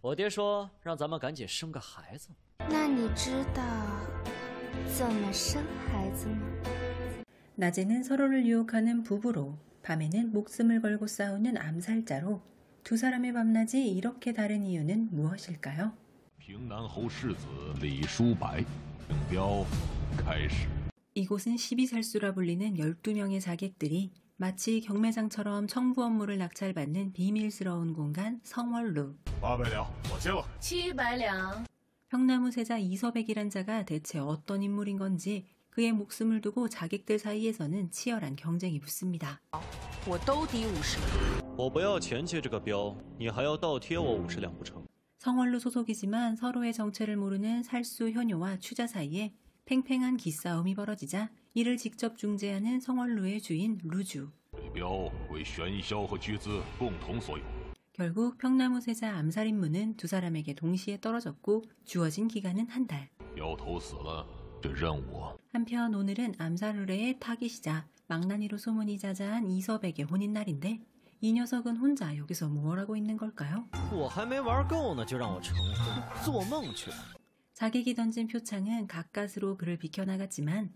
我爹说让咱们赶紧生个孩子。那你知道怎么生孩子吗？ 낮에는 서로를 유혹하는 부부로, 밤에는 목숨을 걸고 싸우는 암살자로 두 사람의 밤낮이 이렇게 다른 이유는 무엇일까요? 平南侯世子李叔白，竞标开始。 이곳은 12살수라 불리는 12명의 자객들이 마치 경매장처럼 청부 업무를 낙찰받는 비밀스러운 공간 성월루. 800两，我接了。700两。 평나무 세자 이서백이란 자가 대체 어떤 인물인 건지 그의 목숨을 두고 자객들 사이에서는 치열한 경쟁이 붙습니다. 我都抵50。我不要钱接这个标，你还要倒贴我50两不成？ 성월루 소속이지만 서로의 정체를 모르는 살수 효녀와 추자 사이에 팽팽한 기싸움이 벌어지자 이를 직접 중재하는 성월루의 주인 루주. 这标为玄霄和居资共同所有。 결국 평나무 세자 암살 임무는 두 사람에게 동시에 떨어졌고 주어진 기간은 한 달. 镖头死了，这任务。 한편 오늘은 암살 의뢰의 타깃이자 망나니로 소문이 자자한 이서백의 혼인날인데 이 녀석은 혼자 여기서 뭘 하고 있는 걸까요? 我还没玩够呢，就让我成婚，做梦去！ 자객이 던진 표창은 가까스로 그를 비켜나갔지만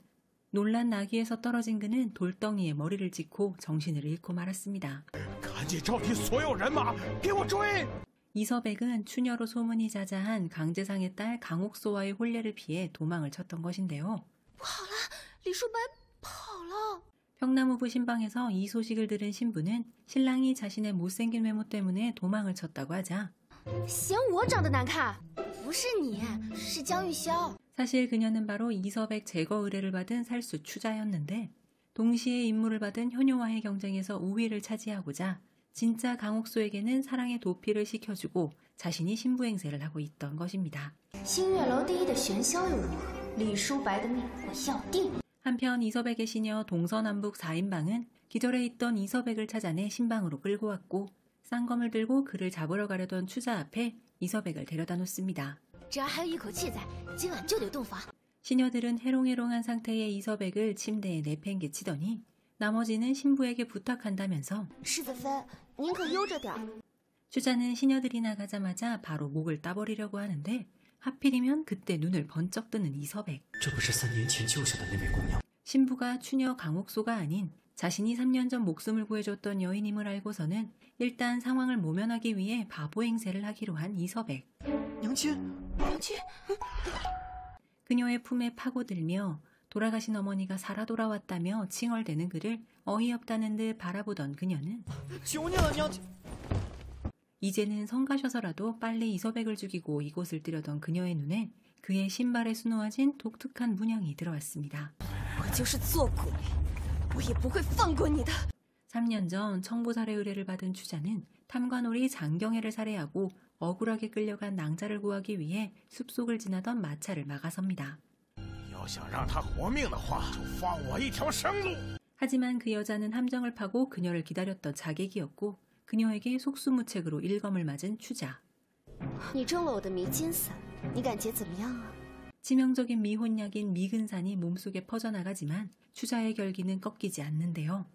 놀란 나귀에서 떨어진 그는 돌덩이에 머리를 찍고 정신을 잃고 말았습니다. 赶紧召集所有人马，给我追！ 이서백은 추녀로 소문이 자자한 강제상의 딸 강옥소와의 혼례를 피해 도망을 쳤던 것인데요. 跑了，李叔白跑了。 평나무부 신방에서 이 소식을 들은 신부는 신랑이 자신의 못생긴 외모 때문에 도망을 쳤다고 하자 嫌我长得难看？不是你，是江玉霄。 사실 그녀는 바로 이서백 제거 의뢰를 받은 살수 추자였는데 동시에 임무를 받은 효녀와의 경쟁에서 우위를 차지하고자 진짜 강옥소에게는 사랑의 도피를 시켜주고 자신이 신부 행세를 하고 있던 것입니다. 星月楼第一的玄霄又如何？李叔白的命我要定。 한편 이서백의 시녀 동서남북 4인방은 기절해 있던 이서백을 찾아내 신방으로 끌고 왔고 쌍검을 들고 그를 잡으러 가려던 추자 앞에 이서백을 데려다 놓습니다. 只要还有一口气在，今晚就得洞房。 시녀들은 해롱해롱한 상태의 이서백을 침대에 내팽개치더니 나머지는 신부에게 부탁한다면서 世子妃，您可悠着点。 추자는 시녀들이 나가자마자 바로 목을 따버리려고 하는데 하필이면 그때 눈을 번쩍 뜨는 이서백. 这不是3年前救下的那位姑娘？ 신부가 추녀 강옥소가 아닌 자신이 3년 전 목숨을 구해줬던 여인임을 알고서는 일단 상황을 모면하기 위해 바보 행세를 하기로 한 이서백. 娘亲， 그녀의 품에 파고들며 돌아가신 어머니가 살아 돌아왔다며 칭얼대는 그를 어이없다는 듯 바라보던 그녀는 求你了，娘亲！ 이제는 성가셔서라도 빨리 이서백을 죽이고 이곳을 뜨려던 그녀의 눈에 그의 신발에 수놓아진 독특한 문양이 들어왔습니다. 我就是做鬼，我也不会放过你的。 3년 전 청부살해 의뢰를 받은 추자는 탐관오리 장경애를 살해하고 억울하게 끌려간 낭자를 구하기 위해 숲속을 지나던 마차를 막아섭니다. 要想让他活命的话，就放我一条生路。 하지만 그 여자는 함정을 파고 그녀를 기다렸던 자객이었고 그녀에게 속수무책으로 일검을 맞은 추자. 你中了我的迷金散，你感觉怎么样啊？ 치명적인 미혼약인 미근산이 몸속에 퍼져나가지만 추자의 결기는 꺾이지 않는데요.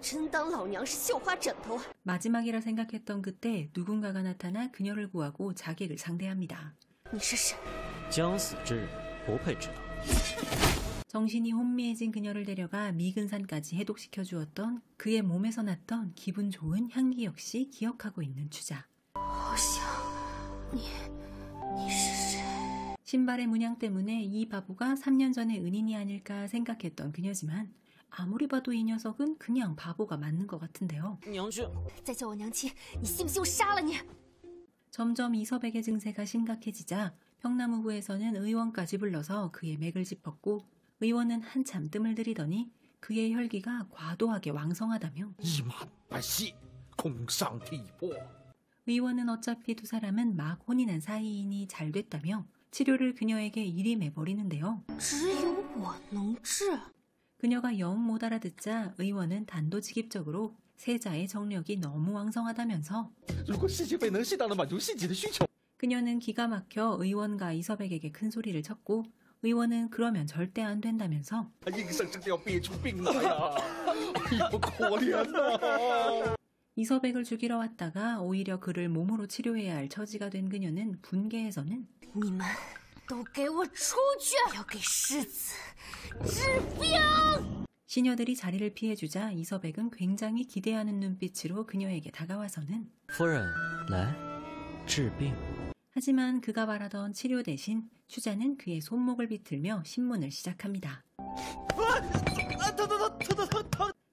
真当老娘是绣花枕头啊！ 마지막이라 생각했던 그때 누군가가 나타나 그녀를 구하고 자객을 상대합니다. 你是谁？将死之人不配知道。 정신이 혼미해진 그녀를 데려가 미근산까지 해독시켜 주었던 그의 몸에서 났던 기분 좋은 향기 역시 기억하고 있는 추자. 好像你是谁？ 신발의 문양 때문에 이 바보가 3년 전의 은인이 아닐까 생각했던 그녀지만 아무리 봐도 이 녀석은 그냥 바보가 맞는 것 같은데요. 娘亲，再叫我娘亲，你信不信我杀了你？ 점점 이서백의 증세가 심각해지자 평나무부에서는 의원까지 불러서 그의 맥을 짚었고 의원은 한참 뜸을 들이더니 그의 혈기가 과도하게 왕성하다며 一马不息，空上体魄。 의원은 어차피 두 사람은 막 혼인한 사이이니 잘 됐다며 치료를 그녀에게 일임해버리는데요. 只有我能治。 그녀가 영 못 알아듣자 의원은 단도직입적으로 세자의 정력이 너무 왕성하다면서 如果世界杯能适当的满足细节的需求， 그녀는 기가 막혀 의원과 이서백에게 큰 소리를 쳤고 의원은 그러면 절대 안 된다면서 硬生生的要憋出病来呀！你不可怜呐！ 이서백을 죽이러 왔다가 오히려 그를 몸으로 치료해야 할 처지가 된 그녀는 분개해서는 你们都给我出去！要给世子治病！ 시녀들이 자리를 피해주자 이서백은 굉장히 기대하는 눈빛으로 그녀에게 다가와서는 夫人，来，治病。 하지만 그가 바라던 치료 대신 추자는 그의 손목을 비틀며 신문을 시작합니다.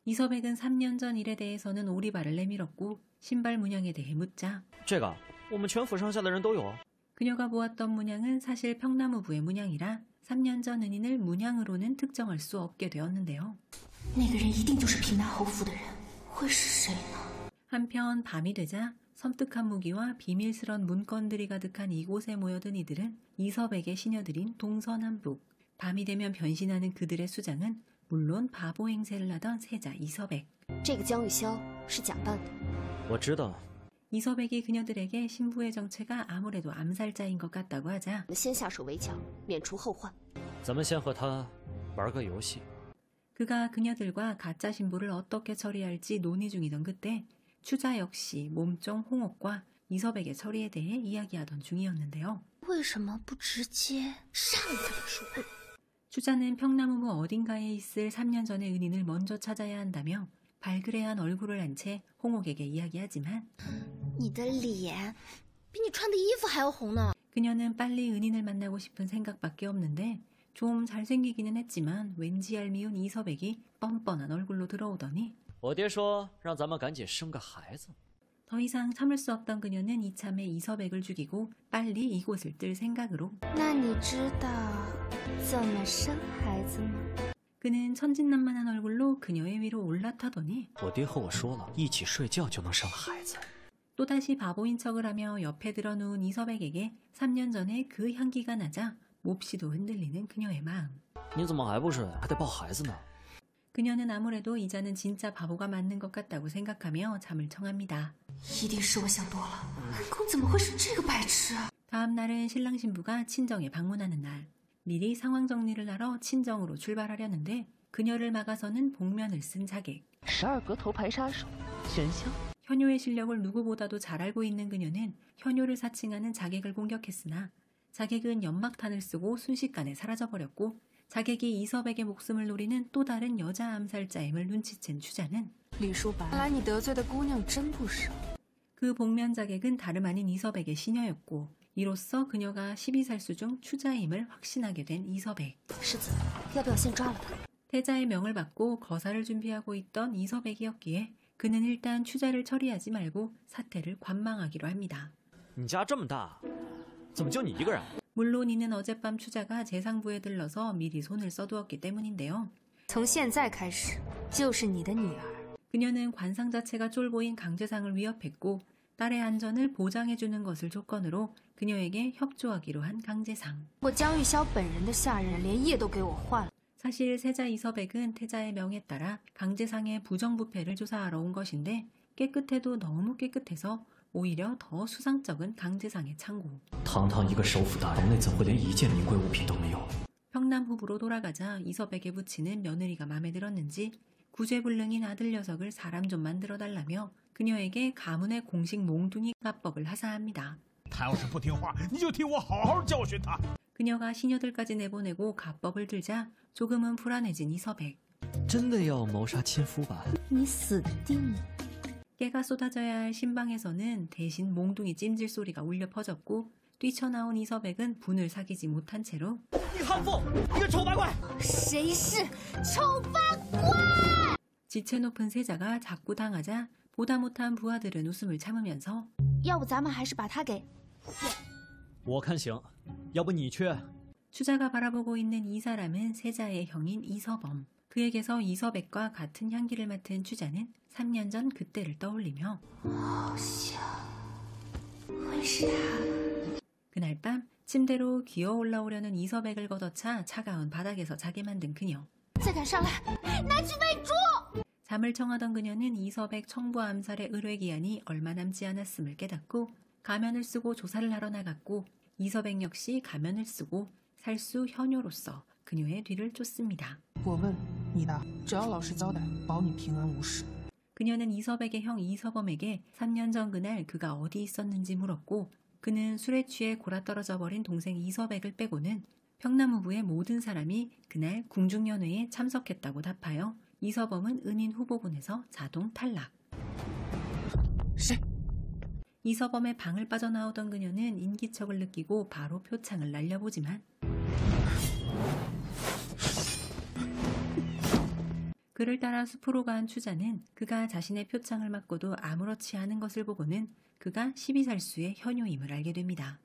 이서백은 3년 전 일에 대해서는 오리발을 내밀었고 신발 문양에 대해 묻자 这个我们全府上下的人都有。 그녀가 보았던 문양은 사실 평나무부의 문양이라 3년 전 은인을 문양으로는 특정할 수 없게 되었는데요. 那个人一定就是平南侯府的人，会是谁呢？ 한편 밤이 되자 섬뜩한 무기와 비밀스런 문건들이 가득한 이곳에 모여든 이들은 이서백의 시녀들인 동서남북. 밤이 되면 변신하는 그들의 수장은 물론 바보 행세를 하던 세자 이서백. 这个江玉霄是假扮的。我知道， 이서백이 그녀들에게 신부의 정체가 아무래도 암살자인 것 같다고 하자 先下手为强，免除后患。咱们先和他玩个游戏。 그가 그녀들과 가짜 신부를 어떻게 처리할지 논의 중이던 그때 추자 역시 몸종 홍옥과 이서백의 처리에 대해 이야기하던 중이었는데요. 为什么不直接杀了李淑慧？ 추자는 평나무부 어딘가에 있을 3년 전의 은인을 먼저 찾아야 한다며 발그레한 얼굴을 한 채 홍옥에게 이야기하지만 你的脸比你穿的衣服还要红呢。 그녀는 빨리 은인을 만나고 싶은 생각밖에 없는데 좀 잘생기기는 했지만 왠지 얄미운 이서백이 뻔뻔한 얼굴로 들어오더니 我爹说让咱们赶紧生个孩子。 더 이상 참을 수 없던 그녀는 이참에 이서백을 죽이고 빨리 이곳을 뜰 생각으로 那你知道怎么生孩子吗？ 그는 천진난만한 얼굴로 그녀의 위로 올라타더니 我爹和我说了，一起睡觉就能生孩子。 또다시 바보인 척을 하며 옆에 들어누운 이서백에게 3년 전에 그 향기가 나자 몹시도 흔들리는 그녀의 마음. 你怎么还不睡？还得抱孩子呢。 그녀는 아무래도 이자는 진짜 바보가 맞는 것 같다고 생각하며 잠을 청합니다. 一定是我想多了，公怎么会是这个白痴啊？ 다음 날은 신랑 신부가 친정에 방문하는 날. 미리 상황 정리를 하러 친정으로 출발하려는데 그녀를 막아서는 복면을 쓴 자객. 十二阁头牌杀手玄霄 현효의 실력을 누구보다도 잘 알고 있는 그녀는 현효를 사칭하는 자객을 공격했으나 자객은 연막탄을 쓰고 순식간에 사라져버렸고 자객이 이서백의 목숨을 노리는 또 다른 여자 암살자임을 눈치챈 추자는 李淑白，看来你得罪的姑娘真不少。 그 복면 자객은 다름 아닌 이서백의 시녀였고 이로써 그녀가 12살수 중 추자임을 확신하게 된 이서백. 世子，要不要先抓了他？ 태자의 명을 받고 거사를 준비하고 있던 이서백이었기에 그는 일단 추자를 처리하지 말고 사태를 관망하기로 합니다. 你家这么大，怎么就你一个人？ 물론 이는 어젯밤 추자가 재상부에 들러서 미리 손을 써두었기 때문인데요. 从现在开始就是你的女儿。 그녀는 관상 자체가 쫄보인 강재상을 위협했고 딸의 안전을 보장해주는 것을 조건으로 그녀에게 협조하기로 한 강재상. 我江玉霄本人的下人连夜都给我换了。 사실 세자 이서백은 태자의 명에 따라 강재상의 부정부패를 조사하러 온 것인데 깨끗해도 너무 깨끗해서 오히려 더 수상쩍은 강재상의 창고. 堂堂一个首府大人，内怎会连一件名贵物品都没有？ 평남후부로 돌아가자 이서백에 붙이는 며느리가 마음에 들었는지 구제불능인 아들 녀석을 사람 좀 만들어달라며 그녀에게 가문의 공식 몽둥이 가법을 하사합니다. 他要是不听话，你就替我好好教训他。 그녀가 시녀들까지 내보내고 가법을 들자 조금은 불안해진 이서백. 真的要谋杀亲夫吧？你死定了！ 깨가 쏟아져야 할 신방에서는 대신 몽둥이 찜질 소리가 울려 퍼졌고 뛰쳐나온 이서백은 분을 사귀지 못한 채로 你悍妇，你个丑八怪！谁是丑八怪？ 지체 높은 세자가 자꾸 당하자 보다 못한 부하들은 웃음을 참으면서 要不咱们还是把他给……我看行，要不你去？ 추자가 바라보고 있는 이 사람은 세자의 형인 이서범. 그에게서 이서백과 같은 향기를 맡은 추자는 3년 전 그때를 떠올리며 好像会是他。 그날 밤 침대로 기어 올라오려는 이서백을 걷어차 차가운 바닥에서 자게 만든 그녀. 再敢上来，拿去喂猪！ 잠을 청하던 그녀는 이서백 청부 암살의 의뢰기한이 얼마 남지 않았음을 깨닫고 가면을 쓰고 조사를 하러 나갔고 이서백 역시 가면을 쓰고 살수 현효로서 그녀의 뒤를 쫓습니다. 我问你的，只要老实交代，保你平安无事。 그녀는 이섭에게 형 이서범에게 3년 전 그날 그가 어디 있었는지 물었고 그는 술에 취해 골아떨어져 버린 동생 이섭액을 빼고는 평나무부의 모든 사람이 그날 궁중연회에 참석했다고 답하여 이서범은 은인 후보군에서 자동 탈락. 이서범의 방을 빠져나오던 그녀는 인기척을 느끼고 바로 표창을 날려보지만 그를 따라 숲으로 간 추자는 그가 자신의 표창을 맞고도 아무렇지 않은 것을 보고는 그가 12살수의 현효임을 알게 됩니다.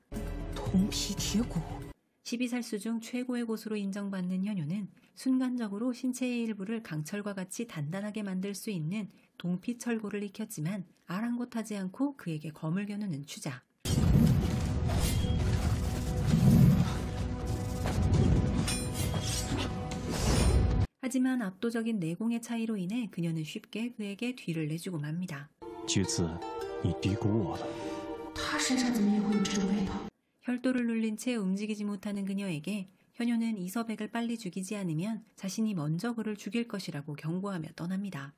12살수 중 최고의 고수로 인정받는 현효는 순간적으로 신체의 일부를 강철과 같이 단단하게 만들 수 있는 동피철골을 익혔지만 아랑곳하지 않고 그에게 검을 겨누는 추자. 하지만 압도적인 내공의 차이로 인해 그녀는 쉽게 그에게 뒤를 내주고 맙니다. 菊子，你低估我了。 혈도를 눌린 채 움직이지 못하는 그녀에게 현효는 이섭액을 빨리 죽이지 않으면 자신이 먼저 그를 죽일 것이라고 경고하며 떠납니다.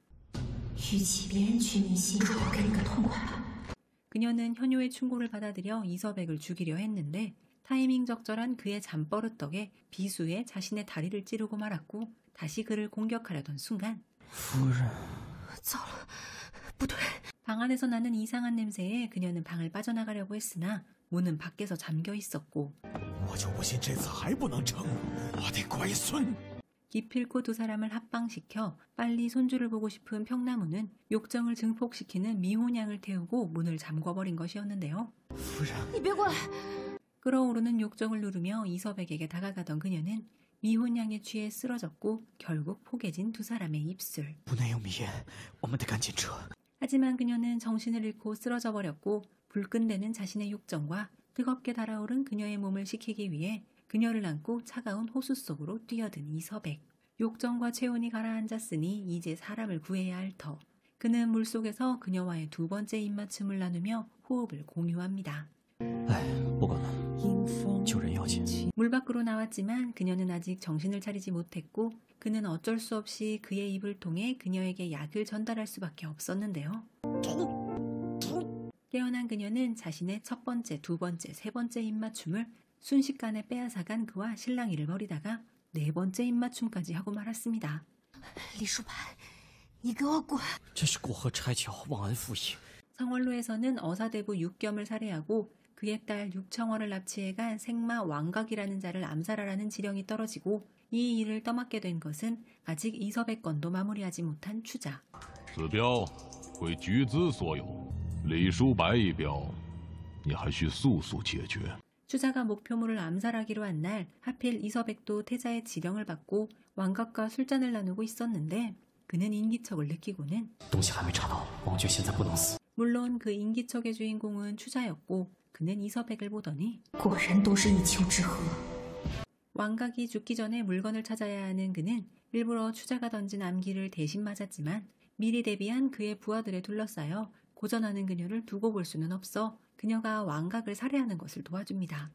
그녀는 현효의 충고를 받아들여 이섭액을 죽이려 했는데 타이밍 적절한 그의 잠버릇 덕에 비수에 자신의 다리를 찌르고 말았고 다시 그를 공격하려던 순간 방 안에서 나는 이상한 냄새에 그녀는 방을 빠져나가려고 했으나 문은 밖에서 잠겨 있었고 기필코 두 사람을 합방시켜 빨리 손주를 보고 싶은 평나무는 욕정을 증폭시키는 미혼양을 태우고 문을 잠궈버린 것이었는데요. 끓어오르는 욕정을 누르며 이섭에게 다가가던 그녀는 미혼양에 취해 쓰러졌고 결국 포개진 두 사람의 입술. 하지만 그녀는 정신을 잃고 쓰러져 버렸고 불끈대는 자신의 욕정과 뜨겁게 달아오른 그녀의 몸을 식히기 위해 그녀를 안고 차가운 호수 속으로 뛰어든 이섭액. 욕정과 체온이 가라앉았으니 이제 사람을 구해야 할 터. 그는 물속에서 그녀와의 두 번째 입맞춤을 나누며 호흡을 공유합니다. 물 밖으로 나왔지만 그녀는 아직 정신을 차리지 못했고 그는 어쩔 수 없이 그의 입을 통해 그녀에게 약을 전달할 수밖에 없었는데요. 깨어난 그녀는 자신의 첫 번째, 두 번째, 세 번째 입맞춤을 순식간에 빼앗아간 그와 실랑이를 벌이다가 네 번째 입맞춤까지 하고 말았습니다. 성월로에서는 어사대부 육겸을 살해하고 그의 딸 육청월을 납치해간 생마 왕각이라는 자를 암살하라는 지령이 떨어지고 이 일을 떠맡게 된 것은 아직 이섭의 건도 마무리하지 못한 추자. 此镖归菊子所有，李叔白一镖，你还需速速解决。 추자가 목표물을 암살하기로 한 날 하필 이섭액도 태자의 지령을 받고 왕각과 술잔을 나누고 있었는데 그는 인기척을 느끼고는 물론 그 인기척의 주인공은 추자였고 그는 이섭액을 보더니 왕각이 죽기 전에 물건을 찾아야 하는 그는 일부러 추자가 던진 암기를 대신 맞았지만 미리 대비한 그의 부하들에 둘러싸여 고전하는 그녀를 두고 볼 수는 없어 그녀가 왕각을 살해하는 것을 도와줍니다.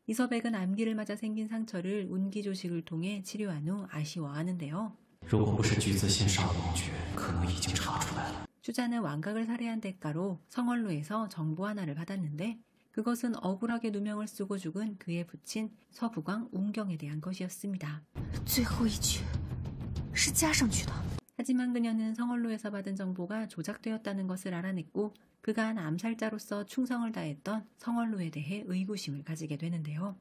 이섭액은 암기를 맞아 생긴 상처를 운기조식을 통해 치료한 후 아쉬워하는데요. 추자는 왕각을 살해한 대가로 성월로에서 정보 하나를 받았는데 그것은 억울하게 누명을 쓰고 죽은 그의 부친 서부광 운경에 대한 것이었습니다. 하지만 그녀는 성월로에서 받은 정보가 조작되었다는 것을 알아냈고 그가 한 암살자로서 충성을 다했던 성월로에 대해 의구심을 가지게 되는데요.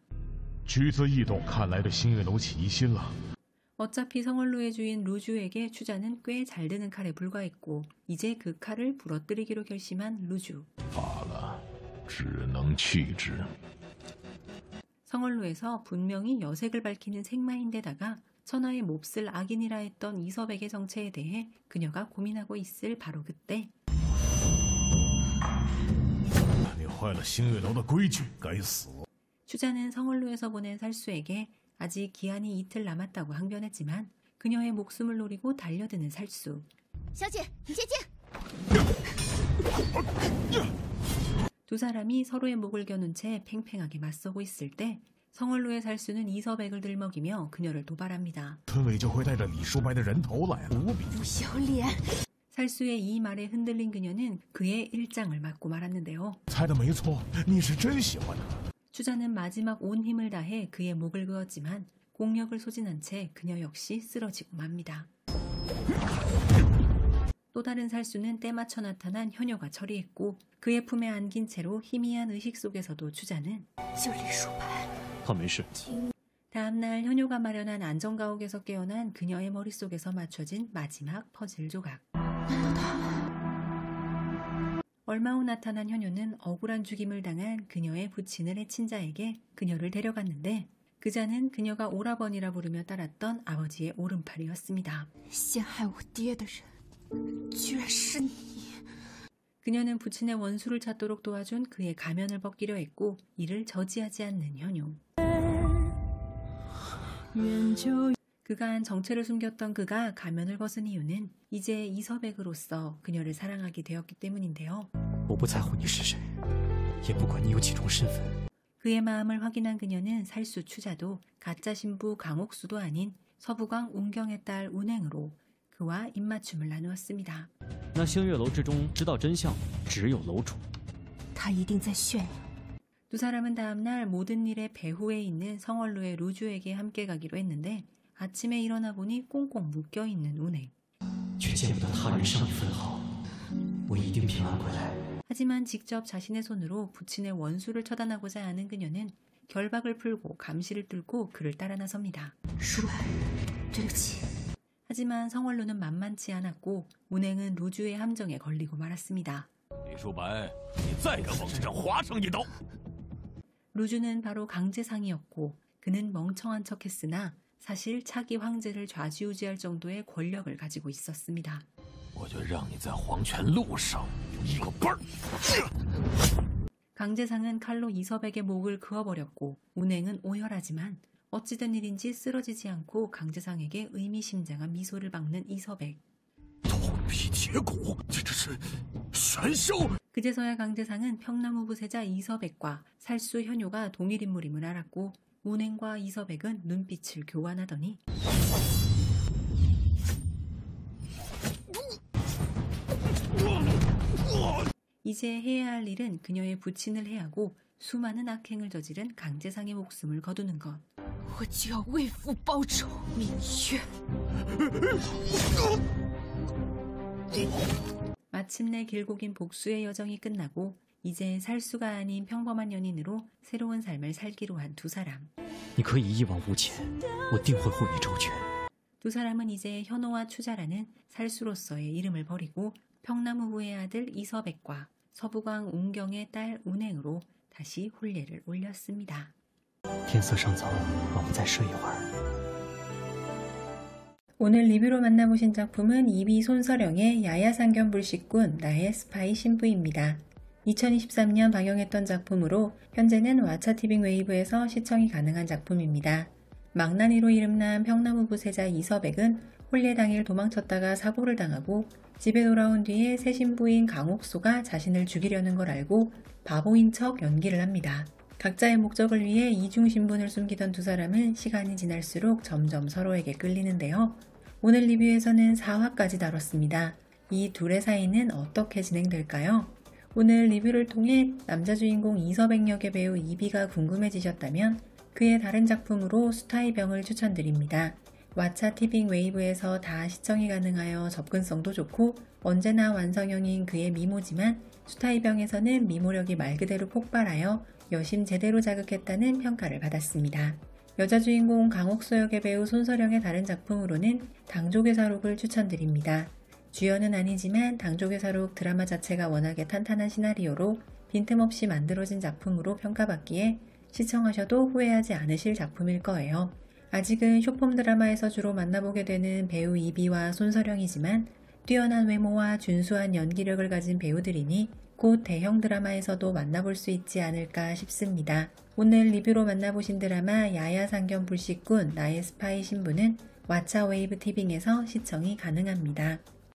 어차피 성월로의 주인 루주에게 추자는 꽤 잘 드는 칼에 불과했고 이제 그 칼을 부러뜨리기로 결심한 루주. 성월로에서 분명히 여색을 밝히는 생마인데다가 천하의 몹쓸 악인이라 했던 이섭액의 정체에 대해 그녀가 고민하고 있을 바로 그때 추자는 성월로에서 보낸 살수에게 아직 기한이 이틀 남았다고 항변했지만 그녀의 목숨을 노리고 달려드는 살수. 두 사람이 서로의 목을 겨눈 채 팽팽하게 맞서고 있을 때 성월로의 살수는 이서백을 들먹이며 그녀를 도발합니다. 村委就会带着李叔白的人头来了。无比。不要脸！ 살수의 이 말에 흔들린 그녀는 그의 일장을 맞고 말았는데요. 猜的没错，你是真喜欢他。 추자는 마지막 온 힘을 다해 그의 목을 그었지만 공력을 소진한 채 그녀 역시 쓰러지고 맙니다. 또 다른 살수는 때맞춰 나타난 현효가 처리했고 그의 품에 안긴 채로 희미한 의식 속에서도 추자는 就李叔白，他没事。 다음날 현효가 마련한 안전가옥에서 깨어난 그녀의 머릿속에서 맞춰진 마지막 퍼즐 조각. 얼마 후 나타난 현효는 억울한 죽임을 당한 그녀의 부친을 해친 자에게 그녀를 데려갔는데 그 자는 그녀가 오라버니라 부르며 따랐던 아버지의 오른팔이었습니다. 陷害我爹的人，居然是你！ 그녀는 부친의 원수를 찾도록 도와준 그의 가면을 벗기려 했고 이를 저지하지 않는 현효. 그간 정체를 숨겼던 그가 가면을 벗은 이유는 이제 이서백으로서 그녀를 사랑하게 되었기 때문인데요. 我不在乎你是谁，也不管你有几重身份。 그의 마음을 확인한 그녀는 살수 추자도 가짜 신부 강옥수도 아닌 서부광 운경의 딸 운행으로 그와 입맞춤을 나누었습니다. 那星月楼之中知道真相只有楼主。他一定在炫耀。 두 사람은 다음날 모든 일의 배후에 있는 성월로의 루주에게 함께 가기로 했는데 아침에 일어나 보니 꽁꽁 묶여있는 운행. 却见不得他人伤你分毫，我一定平安归来。 하지만 직접 자신의 손으로 부친의 원수를 처단하고자 하는 그녀는 결박을 풀고 감시를 뚫고 그를 따라 나섭니다. 叔白，对不起。 하지만 성월로는 만만치 않았고 운행은 루주의 함정에 걸리고 말았습니다. 李叔白，你再敢往身上划上一刀！ 루주는 바로 강제상이었고 그는 멍청한 척했으나 사실 차기 황제를 좌지우지할 정도의 권력을 가지고 있었습니다. 我就让你在黄泉路上一个伴儿！ 강제상은 칼로 이서백의 목을 그어버렸고 운행은 오열하지만 어찌된 일인지 쓰러지지 않고 강제상에게 의미심장한 미소를 박는 이서백. 头皮铁骨，这是玄霄！ 그제서야 강제상은 평나무 부세자 이서백과 살수 현효가 동일 인물임을 알았고 운행과 이서백은 눈빛을 교환하더니 이제 해야 할 일은 그녀의 부친을 해하고 수많은 악행을 저지른 강제상의 목숨을 거두는 것. 我就要为父报仇，明月。 마침내 길고 긴 복수의 여정이 끝나고 이제 살수가 아닌 평범한 연인으로 새로운 삶을 살기로 한 두 사람. 你可以一往无前，我定会护你周全。 두 사람은 이제 현호와 추자라는 살수로서의 이름을 버리고 평나무부의 아들 이서백과 서부광 운경의 딸 운행으로 다시 혼례를 올렸습니다. 天色尚早，我们再睡一会儿。 오늘 리뷰로 만나보신 작품은 이비 손서령의 야야상견 불식군 나의 스파이 신부입니다. 2023년 방영했던 작품으로 현재는 왓챠 티빙 웨이브에서 시청이 가능한 작품입니다. 망나니로 이름난 평나무 부세자 이서백은 혼례 당일 도망쳤다가 사고를 당하고 집에 돌아온 뒤에 새 신부인 강옥소가 자신을 죽이려는 걸 알고 바보인 척 연기를 합니다. 각자의 목적을 위해 이중 신분을 숨기던 두 사람은 시간이 지날수록 점점 서로에게 끌리는데요. 오늘 리뷰에서는 4화까지 다뤘습니다. 이 둘의 사이는 어떻게 진행될까요? 오늘 리뷰를 통해 남자 주인공 이서백 역의 배우 이비가 궁금해지셨다면 그의 다른 작품으로 수타의 병을 추천드립니다. 왓챠 티빙 웨이브에서 다 시청이 가능하여 접근성도 좋고 언제나 완성형인 그의 미모지만 수타의 병에서는 미모력이 말 그대로 폭발하여 여심 제대로 자극했다는 평가를 받았습니다. 여자 주인공 강옥소 역의 배우 손서령의 다른 작품으로는 당족의 사록을 추천드립니다. 주연은 아니지만 당족의 사록 드라마 자체가 워낙에 탄탄한 시나리오로 빈틈없이 만들어진 작품으로 평가받기에 시청하셔도 후회하지 않으실 작품일 거예요. 아직은 쇼폼 드라마에서 주로 만나보게 되는 배우 이비와 손서령이지만 뛰어난 외모와 준수한 연기력을 가진 배우들이니 곧 대형 드라마에서도 만나볼 수 있지 않을까 싶습니다. 오늘 리뷰로 만나보신 드라마 야야상견 불식군 나의 스파이 신부는 왓챠 웨이브 티빙에서 시청이 가능합니다.